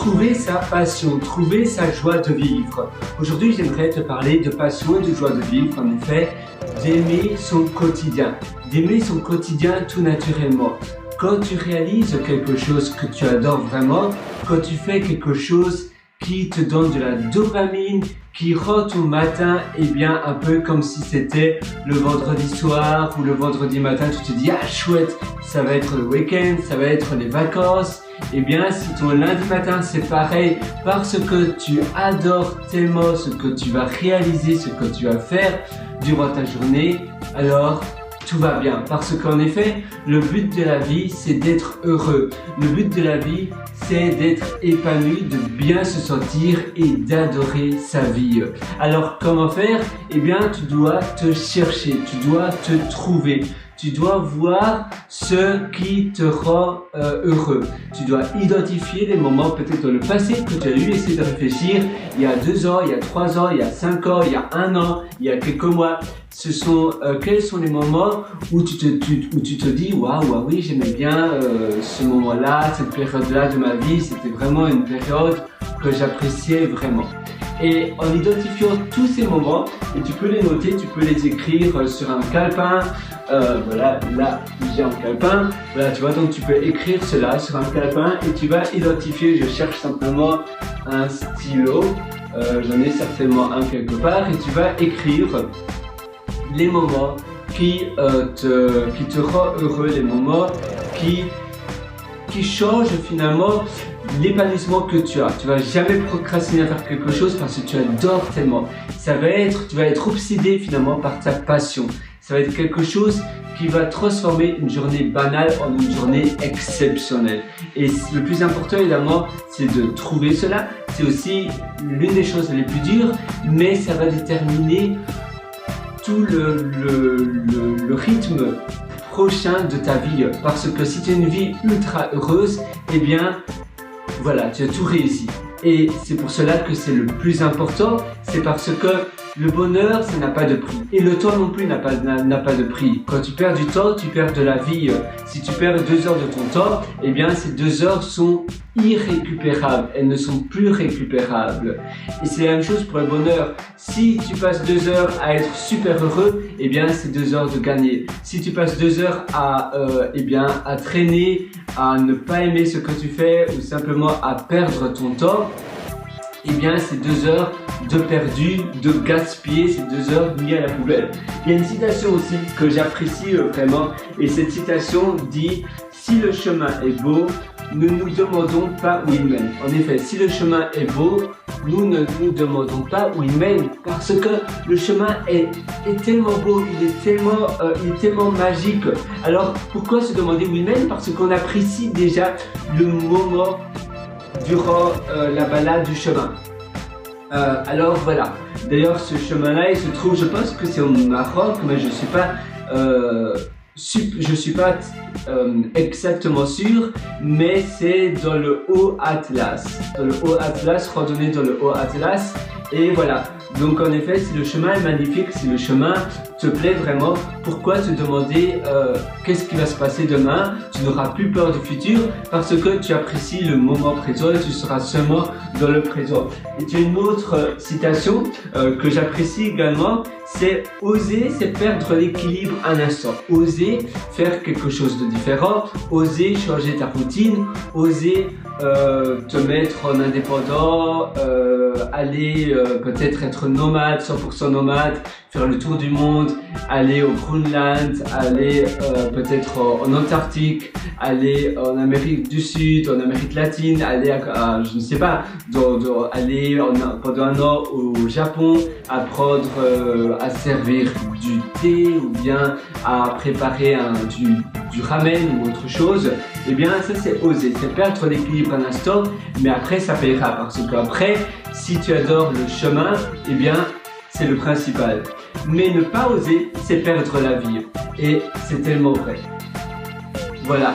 trouver sa passion, trouver sa joie de vivre. Aujourd'hui, j'aimerais te parler de passion et de joie de vivre, en effet, d'aimer son quotidien tout naturellement. Quand tu réalises quelque chose que tu adores vraiment, quand tu fais quelque chose qui te donne de la dopamine, qui rend ton matin, un peu comme si c'était le vendredi soir ou le vendredi matin, tu te dis, ah chouette, ça va être le week-end, ça va être les vacances. Si ton lundi matin c'est pareil, parce que tu adores tellement ce que tu vas réaliser, ce que tu vas faire durant ta journée, alors tout va bien. Parce qu'en effet, le but de la vie, c'est d'être heureux. Le but de la vie, c'est d'être épanoui, de bien se sentir et d'adorer sa vie. Alors, comment faire? Tu dois te chercher, tu dois te trouver. Tu dois voir ce qui te rend heureux. Tu dois identifier les moments peut-être dans le passé que tu as eu, essayer de réfléchir il y a 2 ans, il y a 3 ans, il y a 5 ans, il y a 1 an, il y a quelques mois. Quels sont les moments où tu te dis waouh, oui, j'aimais bien ce moment-là, cette période-là de ma vie, c'était vraiment une période que j'appréciais vraiment. Et en identifiant tous ces moments, et tu peux les noter, tu peux les écrire sur un calepin. Là j'ai un calepin. Voilà, tu vois, donc tu peux écrire cela sur un calepin et tu vas identifier. Je cherche simplement un stylo. J'en ai certainement un quelque part et tu vas écrire les moments qui te rendent heureux, les moments qui changent finalement l'épanouissement que tu as. Tu vas jamais procrastiner à faire quelque chose parce que tu adores tellement. Tu vas être obsédé finalement par ta passion. Ça va être quelque chose qui va transformer une journée banale en une journée exceptionnelle. Et le plus important évidemment, c'est de trouver cela. C'est aussi l'une des choses les plus dures, mais ça va déterminer tout le rythme prochain de ta vie. Parce que si tu as une vie ultra heureuse, voilà, tu as tout réussi. Et c'est pour cela que c'est le plus important, c'est parce que le bonheur, ça n'a pas de prix. Et le temps non plus n'a pas de prix. Quand tu perds du temps, tu perds de la vie. Si tu perds 2 heures de ton temps, ces 2 heures sont irrécupérables. Elles ne sont plus récupérables. Et c'est la même chose pour le bonheur. Si tu passes 2 heures à être super heureux, c'est 2 heures de gagner. Si tu passes 2 heures à traîner, à ne pas aimer ce que tu fais ou simplement à perdre ton temps, c'est 2 heures de perdu, de gaspillé, c'est 2 heures mis à la poubelle. Il y a une citation aussi que j'apprécie vraiment, et cette citation dit « Si le chemin est beau, ne nous demandons pas où il mène ». En effet, si le chemin est beau, nous ne nous demandons pas où il mène, parce que le chemin est tellement beau, il est tellement magique. Alors pourquoi se demander où il mène? Parce qu'on apprécie déjà le moment durant la balade du chemin. Alors voilà, d'ailleurs ce chemin-là il se trouve, je pense que c'est au Maroc, mais je suis pas exactement sûr, mais c'est dans le Haut-Atlas, randonnée dans le Haut-Atlas. Et voilà, donc en effet, si le chemin est magnifique, si le chemin te plaît vraiment, pourquoi te demander qu'est-ce qui va se passer demain? Tu n'auras plus peur du futur parce que tu apprécies le moment présent et tu seras seulement dans le présent. Et tu as une autre citation que j'apprécie également, c'est « Oser, c'est perdre l'équilibre un instant ». Oser faire quelque chose de différent, oser changer ta routine, oser te mettre en indépendant, aller peut-être être nomade, 100% nomade, faire le tour du monde, aller au Groenland, aller peut-être en Antarctique, aller en Amérique du Sud, en Amérique latine, aller je ne sais pas, aller pendant 1 an au Japon, apprendre à servir du thé ou bien à préparer du ramen ou autre chose. Ça c'est oser, c'est perdre l'équilibre un instant, mais après ça payera, parce qu'après si tu adores le chemin, c'est le principal. Mais ne pas oser, c'est perdre la vie. Et c'est tellement vrai. Voilà.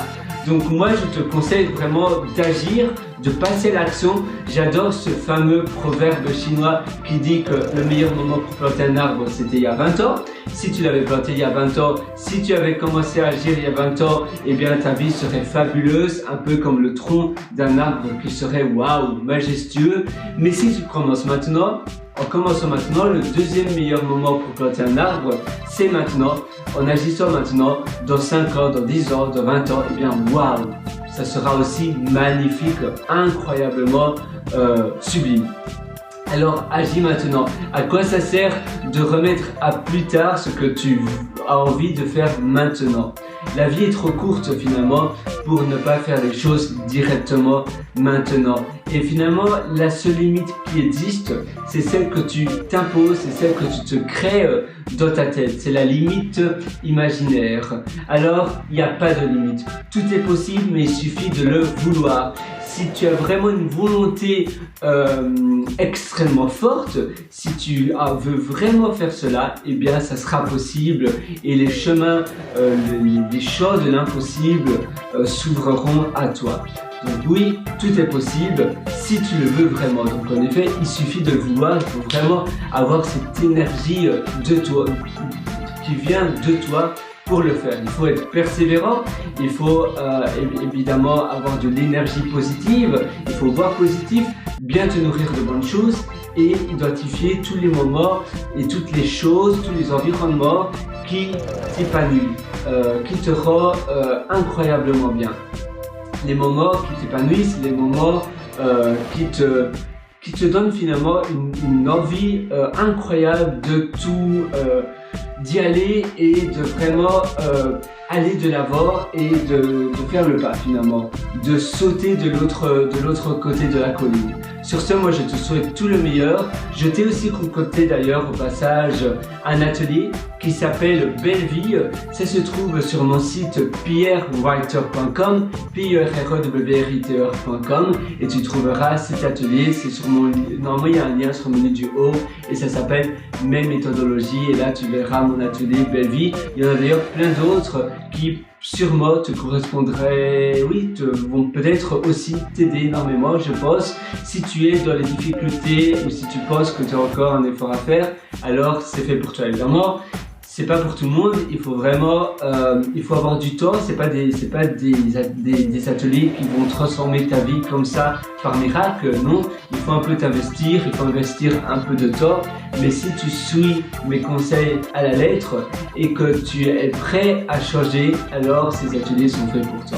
Donc moi je te conseille vraiment d'agir, de passer à l'action. J'adore ce fameux proverbe chinois qui dit que le meilleur moment pour planter un arbre, c'était il y a 20 ans. Si tu l'avais planté il y a 20 ans, si tu avais commencé à agir il y a 20 ans, eh bien ta vie serait fabuleuse, un peu comme le tronc d'un arbre qui serait waouh, majestueux. Mais si tu commences maintenant, en commençant maintenant, le deuxième meilleur moment pour planter un arbre, c'est maintenant. En agissant maintenant, dans 5 ans, dans 10 ans, dans 20 ans, eh bien waouh, ça sera aussi magnifique, incroyablement sublime. Alors agis maintenant. À quoi ça sert de remettre à plus tard ce que tu as envie de faire maintenant? La vie est trop courte finalement pour ne pas faire les choses directement maintenant. Et finalement, la seule limite qui existe, c'est celle que tu t'imposes, c'est celle que tu te crées dans ta tête. C'est la limite imaginaire. Alors, il n'y a pas de limite. Tout est possible, mais il suffit de le vouloir. Si tu as vraiment une volonté extrêmement forte, si tu veux vraiment faire cela, eh bien ça sera possible et les chemins, les champs de l'impossible s'ouvriront à toi. Donc oui, tout est possible si tu le veux vraiment. Donc en effet, il suffit de le vouloir, il faut vraiment avoir cette énergie de toi, qui vient de toi, pour le faire. Il faut être persévérant, il faut évidemment avoir de l'énergie positive, il faut voir positif, bien te nourrir de bonnes choses et identifier tous les moments et toutes les choses, tous les environnements qui t'épanouissent, qui te rendent incroyablement bien. Les moments qui t'épanouissent, les moments qui te donnent finalement une envie incroyable de tout d'y aller et de vraiment aller de l'avant et de faire le pas finalement, de sauter de l'autre côté de la colline. Sur ce, moi je te souhaite tout le meilleur. Je t'ai aussi concocté d'ailleurs au passage un atelier qui s'appelle Belle Vie. Ça se trouve sur mon site pierrewriter.com, pierrewriter.com, et tu trouveras cet atelier. C'est sur mon, normalement il y a un lien sur le menu du haut et ça s'appelle Mes méthodologies, et là tu verras mon atelier Belle Vie. Il y en a d'ailleurs plein d'autres qui sûrement te correspondraient, oui, vont peut-être aussi t'aider énormément, je pense. Si tu es dans les difficultés ou si tu penses que tu as encore un effort à faire, alors c'est fait pour toi. Évidemment, c'est pas pour tout le monde, il faut vraiment, il faut avoir du temps, c'est pas des ateliers qui vont transformer ta vie comme ça par miracle, non, il faut un peu t'investir, il faut investir un peu de temps, mais si tu suis mes conseils à la lettre et que tu es prêt à changer, alors ces ateliers sont faits pour toi.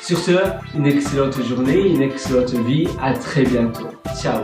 Sur ce, une excellente journée, une excellente vie, à très bientôt. Ciao.